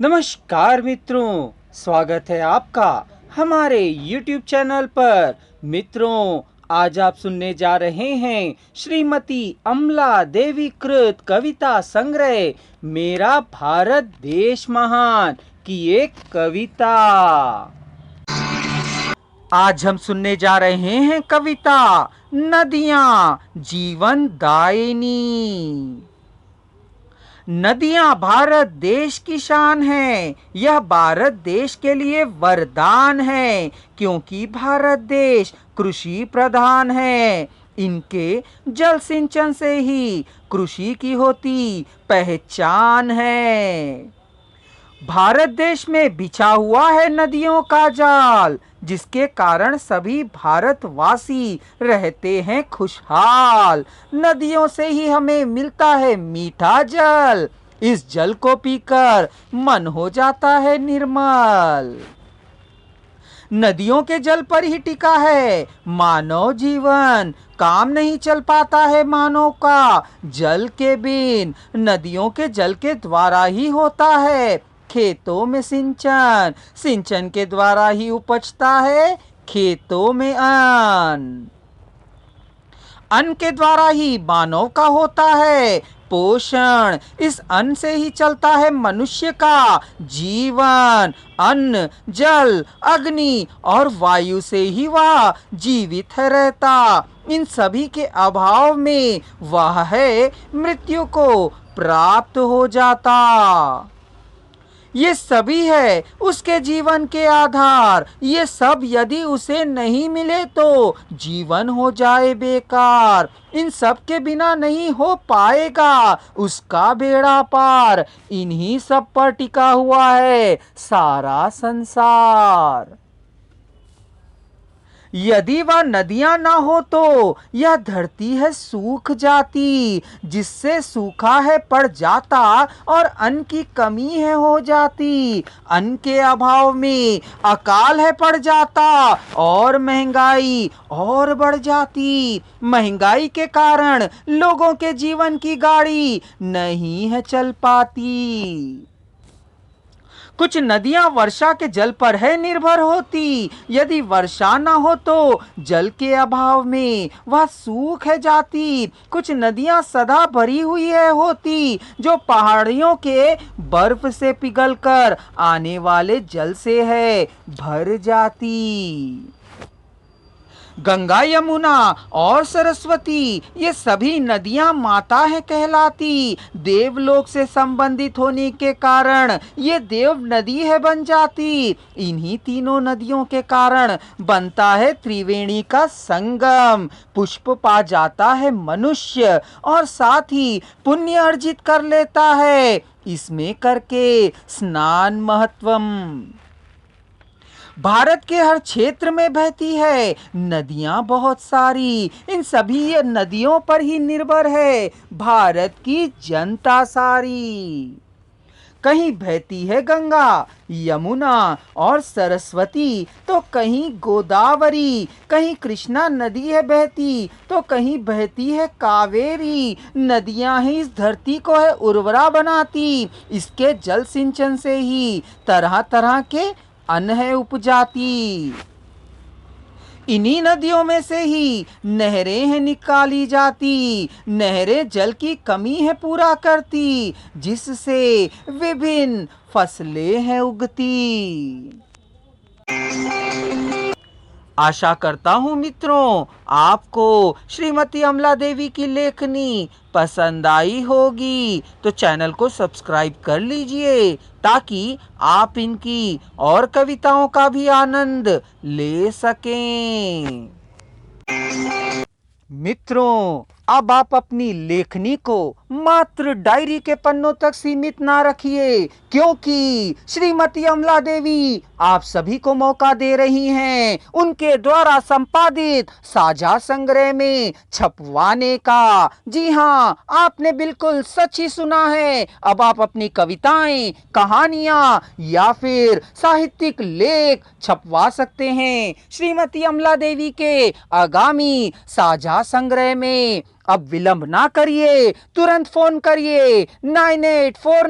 नमस्कार मित्रों, स्वागत है आपका हमारे YouTube चैनल पर। मित्रों, आज आप सुनने जा रहे हैं श्रीमती अमला देवी कृत कविता संग्रह मेरा भारत देश महान की एक कविता। आज हम सुनने जा रहे हैं कविता नदियां जीवन दायिनी। नदियां भारत देश की शान है, यह भारत देश के लिए वरदान है, क्योंकि भारत देश कृषि प्रधान है। इनके जल सिंचन से ही कृषि की होती पहचान है। भारत देश में बिछा हुआ है नदियों का जाल, जिसके कारण सभी भारतवासी रहते हैं खुशहाल। नदियों से ही हमें मिलता है मीठा जल, इस जल को पीकर मन हो जाता है निर्मल। नदियों के जल पर ही टिका है मानव जीवन, काम नहीं चल पाता है मानव का जल के बिन। नदियों के जल के द्वारा ही होता है खेतों में सिंचन, सिंचन के द्वारा ही उपजता है खेतों में अन्न, अन्न के द्वारा ही मानव का होता है पोषण। इस अन्न से ही चलता है मनुष्य का जीवन। अन्न, जल, अग्नि और वायु से ही वह जीवित है रहता। इन सभी के अभाव में वह है मृत्यु को प्राप्त हो जाता। ये सभी है उसके जीवन के आधार, ये सब यदि उसे नहीं मिले तो जीवन हो जाए बेकार। इन सब के बिना नहीं हो पाएगा उसका बेड़ा पार। इन्हीं सब पर टिका हुआ है सारा संसार। यदि वह नदियां ना हो तो यह धरती है सूख जाती, जिससे सूखा है पड़ जाता और अन्न की कमी है हो जाती। अन्न के अभाव में अकाल है पड़ जाता और महंगाई और बढ़ जाती। महंगाई के कारण लोगों के जीवन की गाड़ी नहीं है चल पाती। कुछ नदियां वर्षा के जल पर है निर्भर होती, यदि वर्षा न हो तो जल के अभाव में वह सूख है जाती। कुछ नदियां सदा भरी हुई है होती, जो पहाड़ियों के बर्फ से पिघलकर आने वाले जल से है भर जाती। गंगा, यमुना और सरस्वती ये सभी नदियां माता है कहलाती। देवलोक से संबंधित होने के कारण ये देव नदी है बन जाती। इन्हीं तीनों नदियों के कारण बनता है त्रिवेणी का संगम। पुष्प पा जाता है मनुष्य और साथ ही पुण्य अर्जित कर लेता है इसमें करके स्नान महत्वम। भारत के हर क्षेत्र में बहती है नदियां बहुत सारी, इन सभी नदियों पर ही निर्भर है भारत की जनता सारी। कहीं बहती है गंगा, यमुना और सरस्वती, तो कहीं गोदावरी, कहीं कृष्णा नदी है बहती, तो कहीं बहती है कावेरी। नदियां ही इस धरती को है उर्वरा बनाती, इसके जल सिंचन से ही तरह तरह के अन्न है उपजाती। इन्हीं नदियों में से ही नहरें हैं निकाली जाती, नहरें जल की कमी है पूरा करती, जिससे विभिन्न फसलें हैं उगती। आशा करता हूँ मित्रों आपको श्रीमती अमला देवी की लेखनी पसंद आई होगी, तो चैनल को सब्सक्राइब कर लीजिए ताकि आप इनकी और कविताओं का भी आनंद ले सकें। मित्रों, अब आप अपनी लेखनी को मात्र डायरी के पन्नों तक सीमित ना रखिए, क्योंकि श्रीमती अमला देवी आप सभी को मौका दे रही हैं उनके द्वारा संपादित साझा संग्रह में छपवाने का। जी हाँ, आपने बिल्कुल सच ही सुना है। अब आप अपनी कविताएं, कहानियां या फिर साहित्यिक लेख छपवा सकते हैं श्रीमती अमला देवी के आगामी साझा संग्रह में। अब विलंब ना करिए, तुरंत फोन करिए 9849